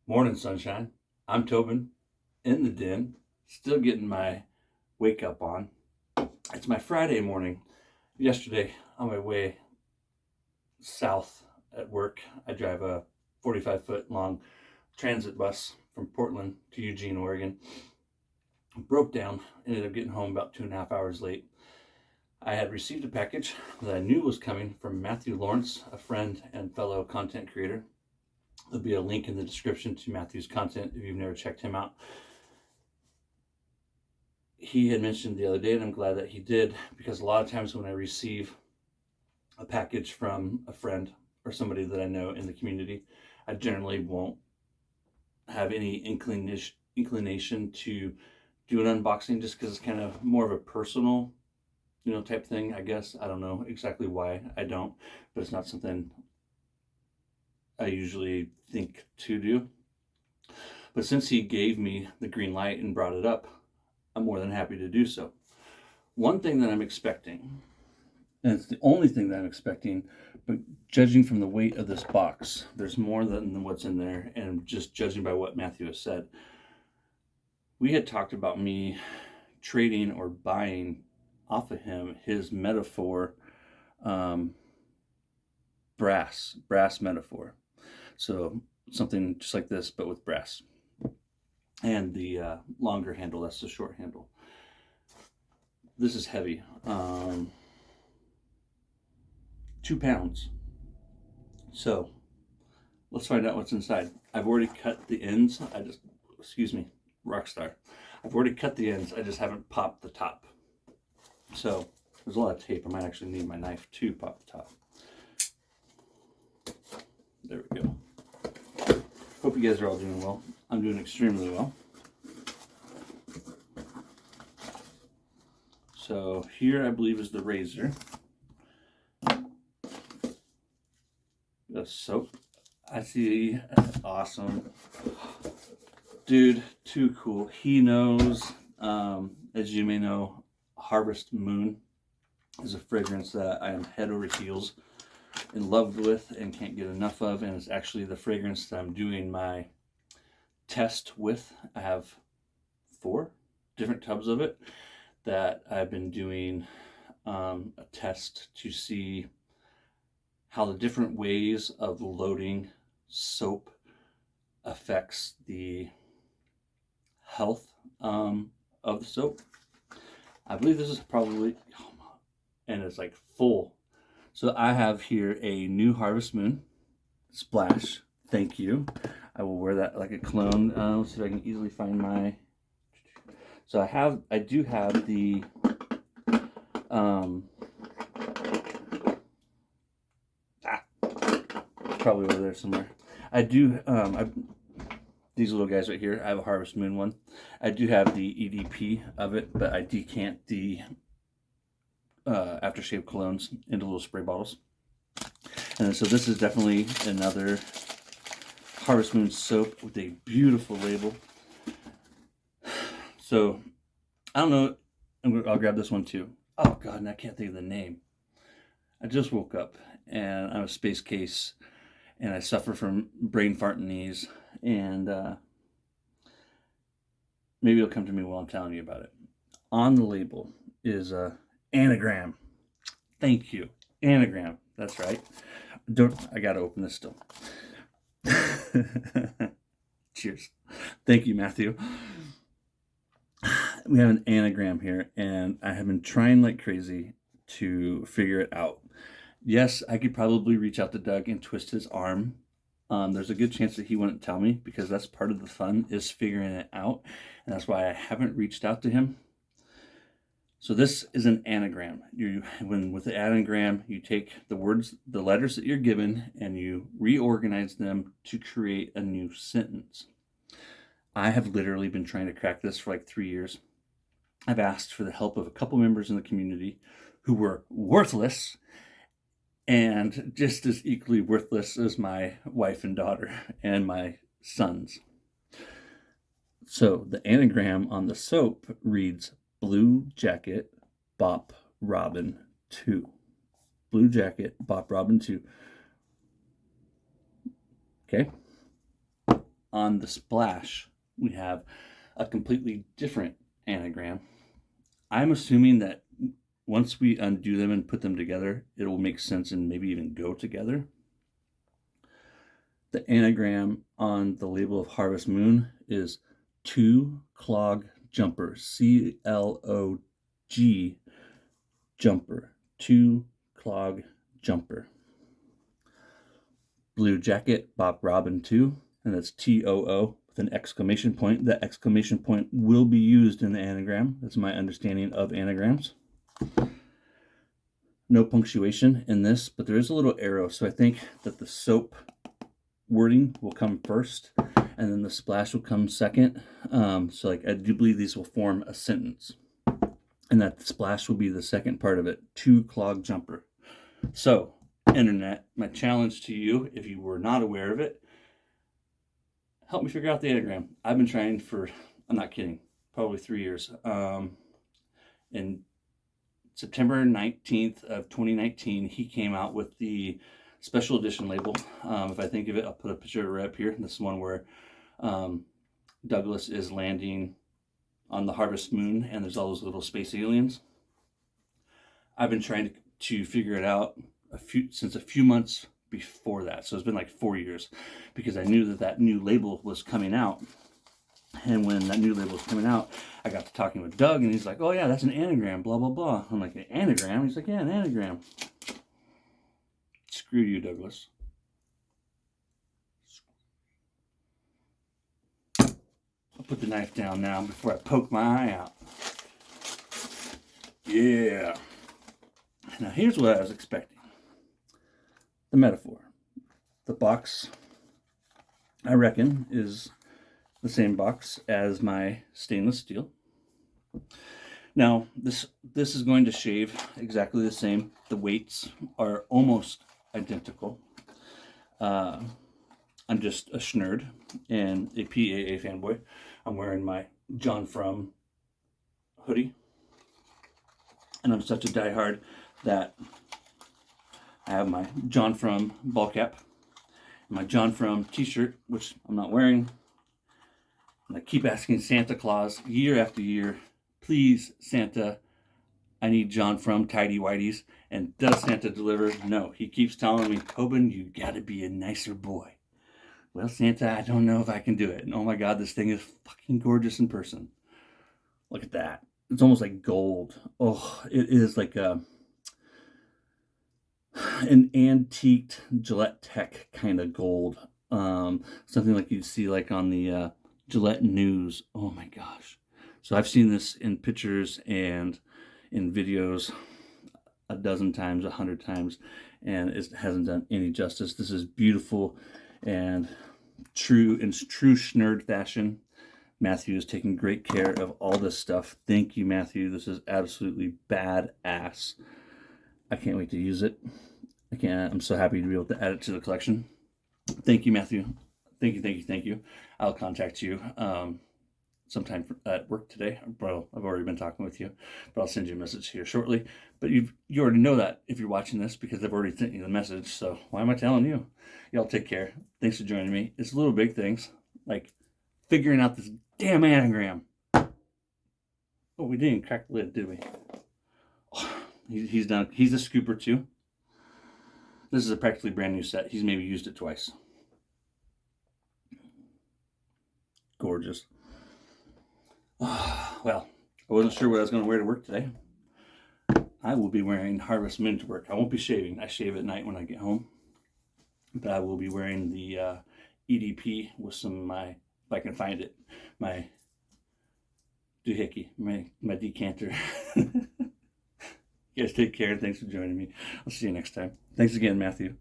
Morning, sunshine. I'm Tobin in the den, still getting my wake up on. It's my Friday morning. Yesterday, on my way south at work, I drive a 45-foot long transit bus from Portland to Eugene, Oregon. Broke down, ended up getting home about 2.5 hours late. I had received a package that I knew was coming from Matthew Lawrence, a friend and fellow content creator. There'll be a link in the description to Matthew's content if you've never checked him out. He had mentioned the other day, and I'm glad that he did, because a lot of times when I receive a package from a friend or somebody that I know in the community, I generally won't have any inclination to do an unboxing, just because it's kind of more of a personal, type thing, I guess. I don't know exactly why I don't, but it's not something I usually think to do. But since he gave me the green light and brought it up, I'm more than happy to do so. One thing that I'm expecting, and it's the only thing that I'm expecting, but judging from the weight of this box, there's more than what's in there, and just judging by what Matthew has said, we had talked about me trading or buying off of him his metaphor, brass metaphor. So something just like this, but with brass. And the longer handle, that's the short handle. This is heavy. 2 pounds. So let's find out what's inside. I've already cut the ends. Excuse me, Rockstar. I've already cut the ends. I just haven't popped the top. So there's a lot of tape. I might actually need my knife to pop the top. There we go. Hope you guys are all doing well. I'm doing extremely well. So here I believe is the razor. The soap. I see. Awesome. Dude, too cool. He knows, as you may know, Harvest Moon is a fragrance that I am head over heels in love with and can't get enough of, and it's actually the fragrance that I'm doing my test with. I have 4 different tubs of it that I've been doing a test to see how the different ways of loading soap affects the health of the soap. I believe this is probably, and it's like full. So I have here a new Harvest Moon Splash. Thank you. I will wear that like a cologne. Let's see if I can easily find my. So I do have the probably over there somewhere. I do these little guys right here. I have a Harvest Moon one. I do have the EDP of it, but I decant the aftershave colognes into little spray bottles. And so this is definitely another Harvest Moon soap with a beautiful label. So I don't know. I'll grab this one too. Oh God, and I can't think of the name. I just woke up and I'm a space case, and I suffer from brain fart knees, and maybe it'll come to me while I'm telling you about it. On the label is a anagram. Thank you. Anagram. That's right. I gotta open this still. Cheers. Thank you, Matthew. We have an anagram here, and I have been trying like crazy to figure it out. Yes, I could probably reach out to Doug and twist his arm. There's a good chance that he wouldn't tell me, because that's part of the fun, is figuring it out. And that's why I haven't reached out to him. So this is an anagram. With the anagram, you take the letters that you're given, and you reorganize them to create a new sentence. I have literally been trying to crack this for like 3 years. I've asked for the help of a couple members in the community who were worthless, and just as equally worthless as my wife and daughter and my sons. So the anagram on the soap reads Blue Jacket Bop Robin 2. Blue Jacket Bop Robin 2. Okay. on the splash, we have a completely different anagram. I'm assuming that once we undo them and put them together, it will make sense and maybe even go together. The anagram on the label of Harvest Moon is 2 clog jumper, CLOG jumper, 2 clog jumper. Blue jacket, Bob Robin 2, and that's TOO with an exclamation point. That exclamation point will be used in the anagram. That's my understanding of anagrams. No punctuation in this, but there is a little arrow, so I think that the soap wording will come first, and then the splash will come second. So like I do believe these will form a sentence, and that the splash will be the second part of it. 2 clog jumper. So internet, my challenge to you, if you were not aware of it, help me figure out the anagram. I've been trying for, I'm not kidding, probably 3 years. In September 19th of 2019, he came out with the special edition label. If I think of it, I'll put a picture right up here. This is one where Douglas is landing on the Harvest Moon, and there's all those little space aliens. I've been trying to figure it out since a few months before that. So it's been like 4 years, because I knew that new label was coming out. And when that new label was coming out, I got to talking with Doug, and he's like, oh yeah, that's an anagram, blah, blah, blah. I'm like, an anagram? He's like, yeah, an anagram. Screw you, Douglas. I'll put the knife down now before I poke my eye out. Yeah. Now here's what I was expecting. The metaphor. The box, I reckon, is the same box as my stainless steel. Now this is going to shave exactly the same. The weights are almost identical. I'm just a schnerd and a PAA fanboy. I'm wearing my John From hoodie, and I'm such a diehard that I have my John From ball cap, my John From t-shirt, which I'm not wearing. And I keep asking Santa Claus year after year, please, Santa, I need John From tidy whities. And does Santa deliver? No. He keeps telling me, Tobin, you gotta be a nicer boy. Well, Santa, I don't know if I can do it. And oh my God, this thing is fucking gorgeous in person. Look at that. It's almost like gold. Oh, it is like an antiqued Gillette Tech kind of gold. Something like you'd see like on the Gillette News. Oh my gosh. So I've seen this in pictures and in videos a dozen times, 100 times, and it hasn't done any justice. This is beautiful and true Schnerd fashion. Matthew is taking great care of all this stuff. Thank you, Matthew. This is absolutely badass. I can't wait to use it. I'm so happy to be able to add it to the collection. Thank you, Matthew. Thank you. I'll contact you sometime at work today. Well, I've already been talking with you, but I'll send you a message here shortly. But you already know that if you're watching this, because I've already sent you the message. So why am I telling you? Y'all take care. Thanks for joining me. It's little big things like figuring out this damn anagram. Oh, we didn't crack the lid, did we? Oh, he's done. He's a scooper too. This is a practically brand new set. He's maybe used it twice. Gorgeous. Well, I wasn't sure what I was going to wear to work today. I will be wearing Harvest Moon to work. I won't be shaving. I shave at night when I get home. But I will be wearing the EDP with some of my, if I can find it, my doohickey, my decanter. You guys take care. Thanks for joining me. I'll see you next time. Thanks again, Matthew.